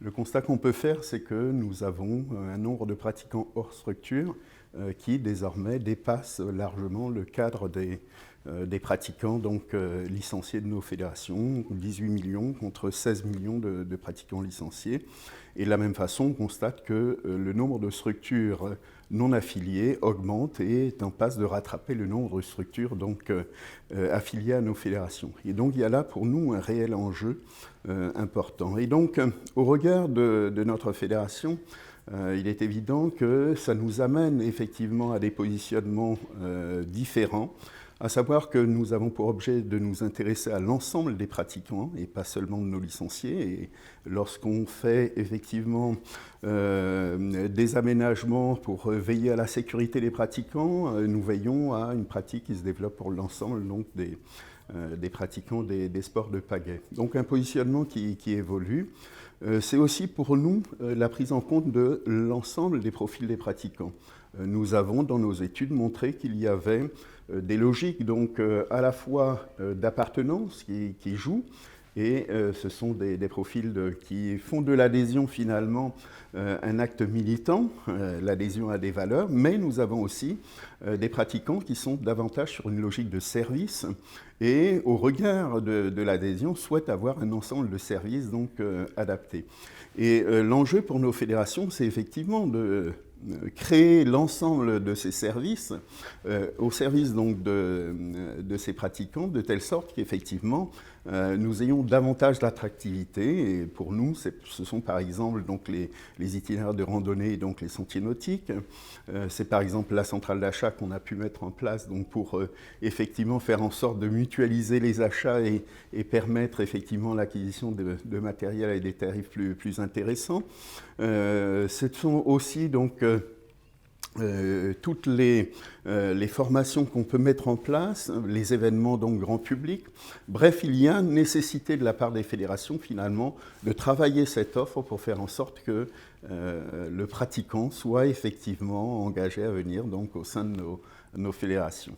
Le constat qu'on peut faire, c'est que nous avons un nombre de pratiquants hors structure qui désormais dépasse largement le cadre des pratiquants licenciés de nos fédérations, 18 millions contre 16 millions de pratiquants licenciés. Et de la même façon, on constate que le nombre de structures non affiliées augmente et est en passe de rattraper le nombre de structures affiliées à nos fédérations. Et donc il y a là pour nous un réel enjeu important. Et donc au regard de notre fédération, il est évident que ça nous amène effectivement à des positionnements différents, à savoir que nous avons pour objet de nous intéresser à l'ensemble des pratiquants et pas seulement de nos licenciés. Et lorsqu'on fait effectivement des aménagements pour veiller à la sécurité des pratiquants, nous veillons à une pratique qui se développe pour l'ensemble des pratiquants des sports de pagaie. Donc un positionnement qui évolue. C'est aussi pour nous la prise en compte de l'ensemble des profils des pratiquants. Nous avons dans nos études montré qu'il y avait des logiques à la fois d'appartenance qui jouent, et ce sont des profils qui font de l'adhésion finalement un acte militant, l'adhésion à des valeurs, mais nous avons aussi des pratiquants qui sont davantage sur une logique de service et au regard de l'adhésion souhaitent avoir un ensemble de services adaptés. Et l'enjeu pour nos fédérations, c'est effectivement de créer l'ensemble de ces services au service de ces pratiquants, de telle sorte qu'effectivement nous ayons davantage d'attractivité. Et pour nous, ce sont par exemple les itinéraires de randonnée, donc les sentiers nautiques. C'est par exemple la centrale d'achat qu'on a pu mettre en place pour effectivement faire en sorte de mutualiser les achats et permettre effectivement l'acquisition de matériel à des tarifs plus intéressants. Ce sont aussi toutes les formations qu'on peut mettre en place, les événements grand public. Bref, il y a une nécessité de la part des fédérations finalement de travailler cette offre pour faire en sorte que le pratiquant soit effectivement engagé à venir au sein de nos fédérations.